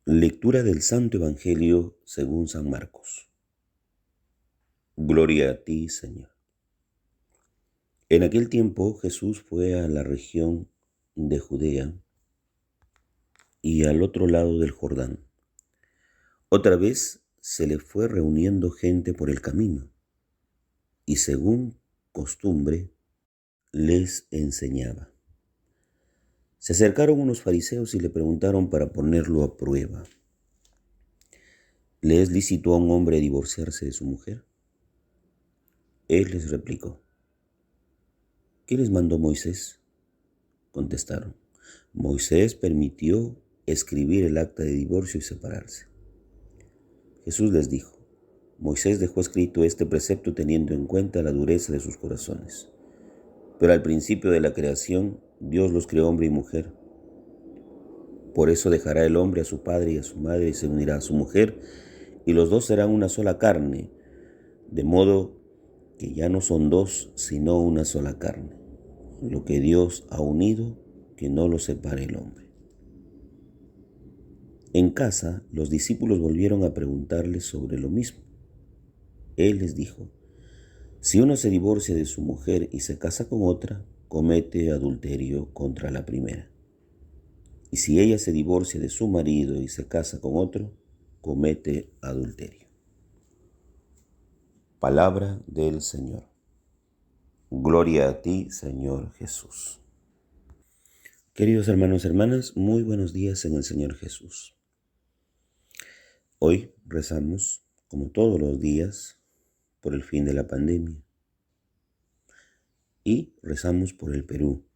Lectura del Santo Evangelio según San Marcos. Gloria a ti, Señor. En aquel tiempo Jesús fue a la región de Judea y al otro lado del Jordán. Otra vez se le fue reuniendo gente por el camino y según costumbre les enseñaba. Se acercaron unos fariseos y le preguntaron para ponerlo a prueba: ¿le es lícito a un hombre divorciarse de su mujer? Él les replicó: ¿qué les mandó Moisés? Contestaron: Moisés permitió escribir el acta de divorcio y separarse. Jesús les dijo: Moisés dejó escrito este precepto teniendo en cuenta la dureza de sus corazones. Pero al principio de la creación, Dios los creó hombre y mujer. Por eso dejará el hombre a su padre y a su madre y se unirá a su mujer, y los dos serán una sola carne, de modo que ya no son dos, sino una sola carne. Lo que Dios ha unido, que no lo separe el hombre. En casa, los discípulos volvieron a preguntarle sobre lo mismo. Él les dijo: si uno se divorcia de su mujer y se casa con otra, comete adulterio contra la primera. Y si ella se divorcia de su marido y se casa con otro, comete adulterio. Palabra del Señor. Gloria a ti, Señor Jesús. Queridos hermanos y hermanas, muy buenos días en el Señor Jesús. Hoy rezamos, como todos los días, por el fin de la pandemia. Y rezamos por el Perú,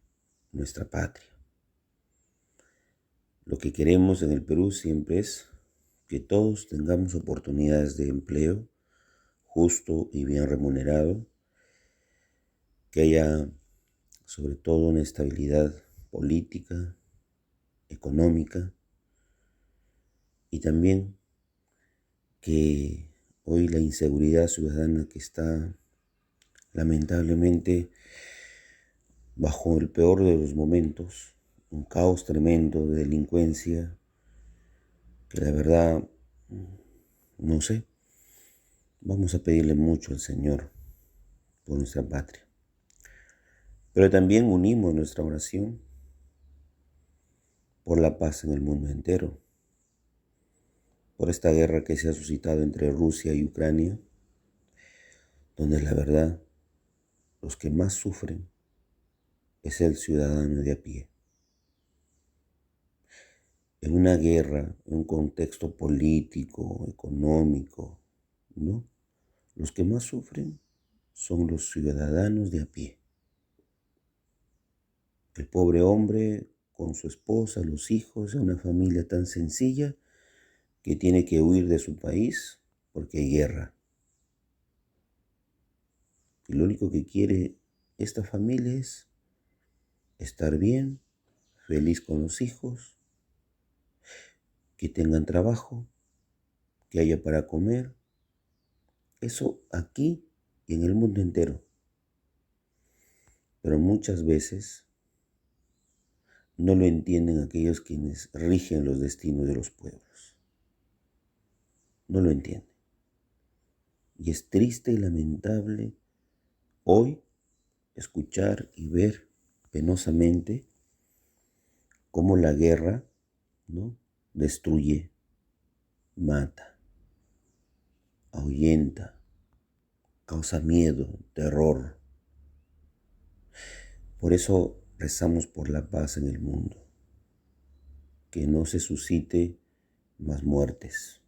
nuestra patria. Lo que queremos en el Perú siempre es que todos tengamos oportunidades de empleo justo y bien remunerado, que haya sobre todo una estabilidad política, económica, y también que hoy la inseguridad ciudadana que está lamentablemente bajo el peor de los momentos, un caos tremendo de delincuencia, que la verdad, no sé, vamos a pedirle mucho al Señor por nuestra patria. Pero también unimos nuestra oración por la paz en el mundo entero, por esta guerra que se ha suscitado entre Rusia y Ucrania, donde la verdad, los que más sufren es el ciudadano de a pie. En una guerra, en un contexto político, económico, ¿no? Los que más sufren son los ciudadanos de a pie. El pobre hombre con su esposa, los hijos, una familia tan sencilla que tiene que huir de su país porque hay guerra. Y lo único que quiere esta familia es estar bien, feliz con los hijos, que tengan trabajo, que haya para comer. Eso aquí y en el mundo entero. Pero muchas veces no lo entienden aquellos quienes rigen los destinos de los pueblos. No lo entienden. Y es triste y lamentable hoy escuchar y ver penosamente cómo la guerra, ¿no?, destruye, mata, ahuyenta, causa miedo, terror. Por eso rezamos por la paz en el mundo, que no se suscite más muertes,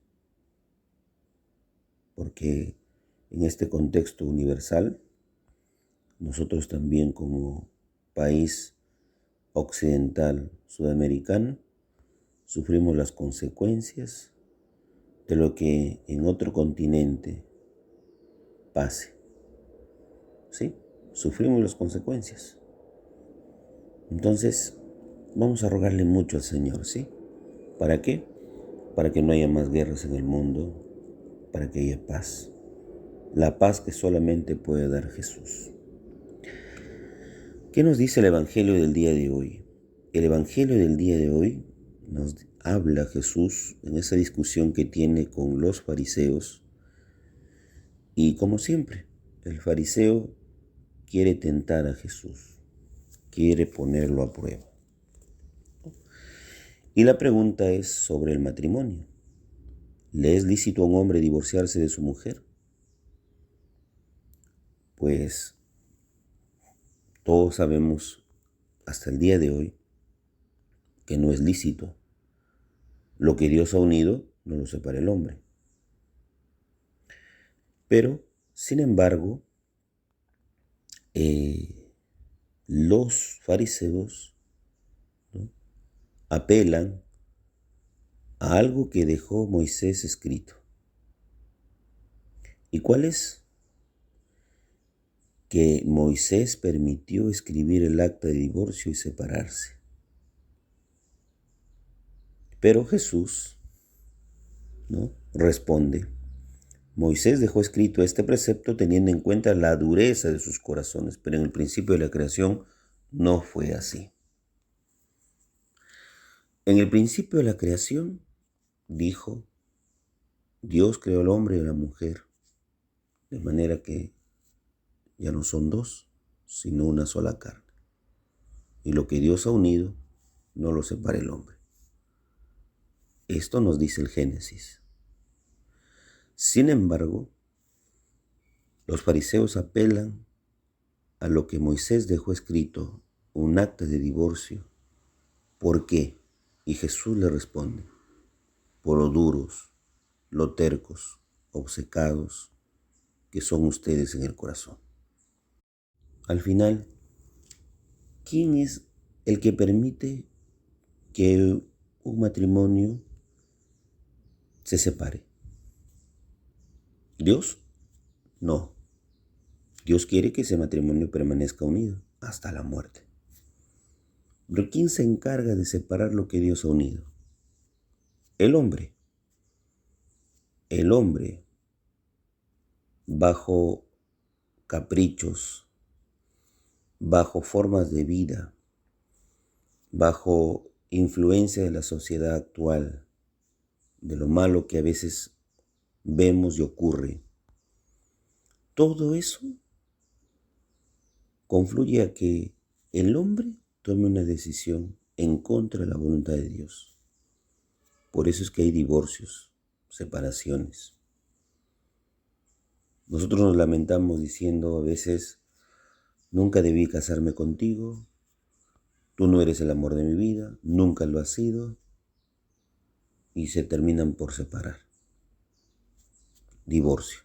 porque en este contexto universal, nosotros también como país occidental sudamericano, sufrimos las consecuencias de lo que en otro continente pase. ¿Sí? Sufrimos las consecuencias. Entonces, vamos a rogarle mucho al Señor, ¿sí? ¿Para qué? Para que no haya más guerras en el mundo, para que haya paz. La paz que solamente puede dar Jesús. ¿Qué nos dice el Evangelio del día de hoy? El Evangelio del día de hoy nos habla Jesús en esa discusión que tiene con los fariseos. Y como siempre, el fariseo quiere tentar a Jesús, quiere ponerlo a prueba. Y la pregunta es sobre el matrimonio. ¿Le es lícito a un hombre divorciarse de su mujer? Pues todos sabemos hasta el día de hoy que no es lícito. Lo que Dios ha unido no lo separa el hombre. Pero, sin embargo, los fariseos, ¿no?, apelan a algo que dejó Moisés escrito. ¿Y cuál es? Que Moisés permitió escribir el acta de divorcio y separarse. Pero Jesús, ¿no?, responde: Moisés dejó escrito este precepto teniendo en cuenta la dureza de sus corazones, pero en el principio de la creación no fue así. En el principio de la creación, dijo, Dios creó al hombre y a la mujer, de manera que ya no son dos, sino una sola carne. Y lo que Dios ha unido, no lo separa el hombre. Esto nos dice el Génesis. Sin embargo, los fariseos apelan a lo que Moisés dejó escrito, un acta de divorcio. ¿Por qué? Y Jesús le responde: por lo duros, lo tercos, obcecados que son ustedes en el corazón. Al final, ¿quién es el que permite que un matrimonio se separe? ¿Dios? No. Dios quiere que ese matrimonio permanezca unido hasta la muerte. Pero ¿quién se encarga de separar lo que Dios ha unido? El hombre. El hombre, bajo caprichos, bajo formas de vida, bajo influencia de la sociedad actual, de lo malo que a veces vemos y ocurre, todo eso confluye a que el hombre tome una decisión en contra de la voluntad de Dios. Por eso es que hay divorcios, separaciones. Nosotros nos lamentamos diciendo a veces: nunca debí casarme contigo, tú no eres el amor de mi vida, nunca lo has sido, y se terminan por separar. Divorcio.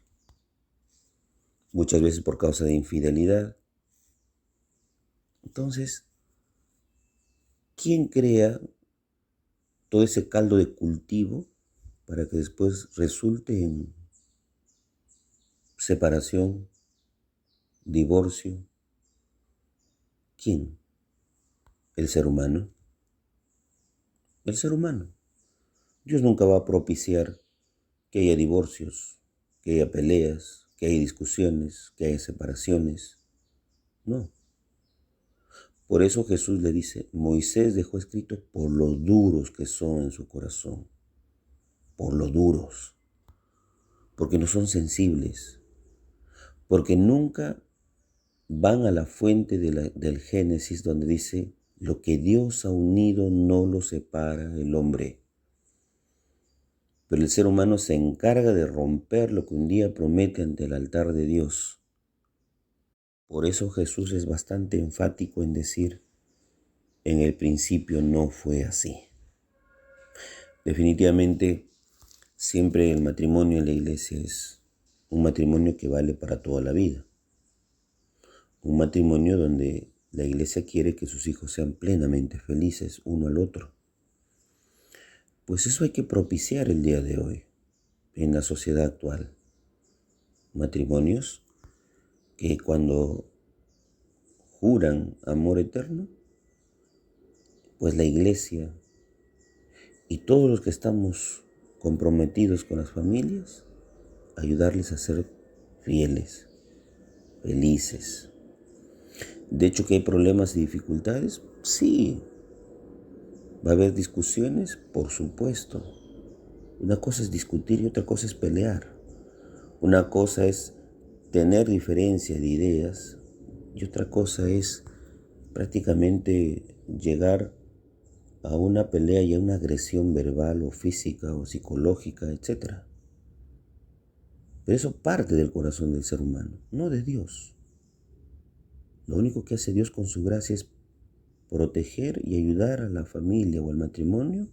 Muchas veces por causa de infidelidad. Entonces, ¿quién crea todo ese caldo de cultivo para que después resulte en separación, divorcio? ¿Quién? El ser humano. El ser humano. Dios nunca va a propiciar que haya divorcios, que haya peleas, que haya discusiones, que haya separaciones. No. Por eso Jesús le dice: Moisés dejó escrito por lo duros que son en su corazón. Por lo duros. Porque no son sensibles. Porque nunca van a la fuente del Génesis, donde dice: lo que Dios ha unido no lo separa el hombre. Pero el ser humano se encarga de romper lo que un día promete ante el altar de Dios. Por eso Jesús es bastante enfático en decir: en el principio no fue así. Definitivamente, siempre el matrimonio en la iglesia es un matrimonio que vale para toda la vida. Un matrimonio donde la iglesia quiere que sus hijos sean plenamente felices uno al otro. Pues eso hay que propiciar el día de hoy en la sociedad actual. Matrimonios que cuando juran amor eterno, pues la iglesia y todos los que estamos comprometidos con las familias, ayudarles a ser fieles, felices. De hecho, ¿que hay problemas y dificultades? Sí. ¿Va a haber discusiones? Por supuesto. Una cosa es discutir y otra cosa es pelear. Una cosa es tener diferencia de ideas y otra cosa es prácticamente llegar a una pelea y a una agresión verbal o física o psicológica, etc. Pero eso parte del corazón del ser humano, no de Dios. Lo único que hace Dios con su gracia es proteger y ayudar a la familia o al matrimonio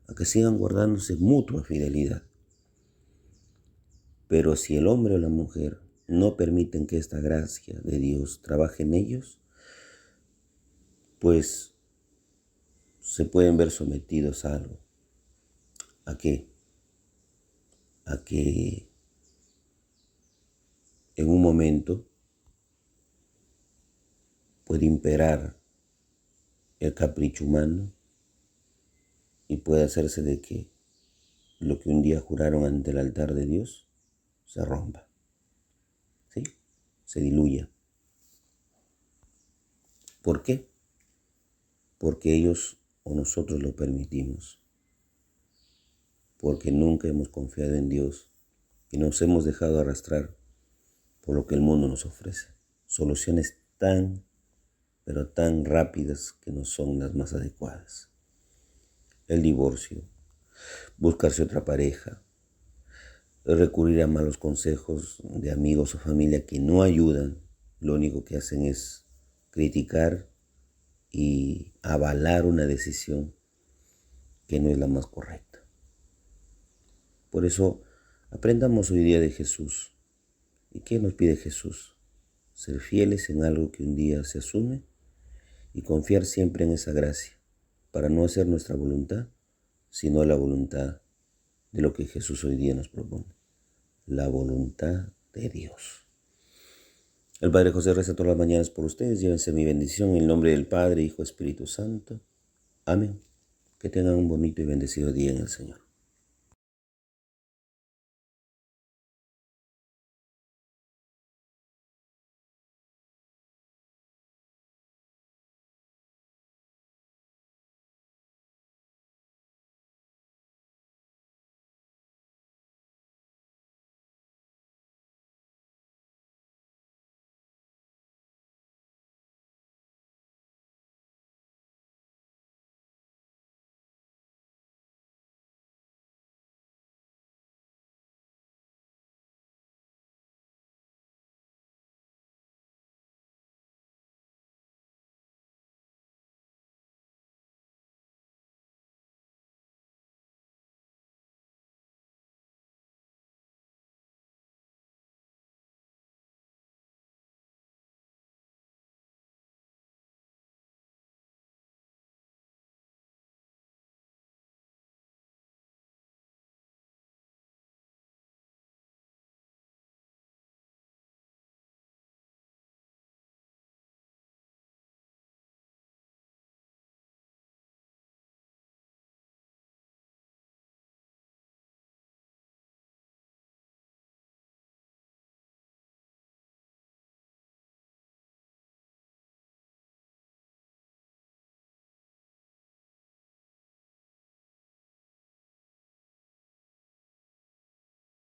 a que sigan guardándose mutua fidelidad. Pero si el hombre o la mujer no permiten que esta gracia de Dios trabaje en ellos, pues se pueden ver sometidos a algo. ¿A qué? A que en un momento puede imperar el capricho humano y puede hacerse de que lo que un día juraron ante el altar de Dios se rompa, ¿sí? Se diluya. ¿Por qué? Porque ellos o nosotros lo permitimos. Porque nunca hemos confiado en Dios y nos hemos dejado arrastrar por lo que el mundo nos ofrece. Soluciones tan, pero tan rápidas que no son las más adecuadas. El divorcio, buscarse otra pareja, recurrir a malos consejos de amigos o familia que no ayudan, lo único que hacen es criticar y avalar una decisión que no es la más correcta. Por eso, aprendamos hoy día de Jesús. ¿Y qué nos pide Jesús? Ser fieles en algo que un día se asume y confiar siempre en esa gracia, para no hacer nuestra voluntad, sino la voluntad de lo que Jesús hoy día nos propone, la voluntad de Dios. El Padre José reza todas las mañanas por ustedes. Llévense mi bendición en el nombre del Padre, Hijo, Espíritu Santo. Amén. Que tengan un bonito y bendecido día en el Señor.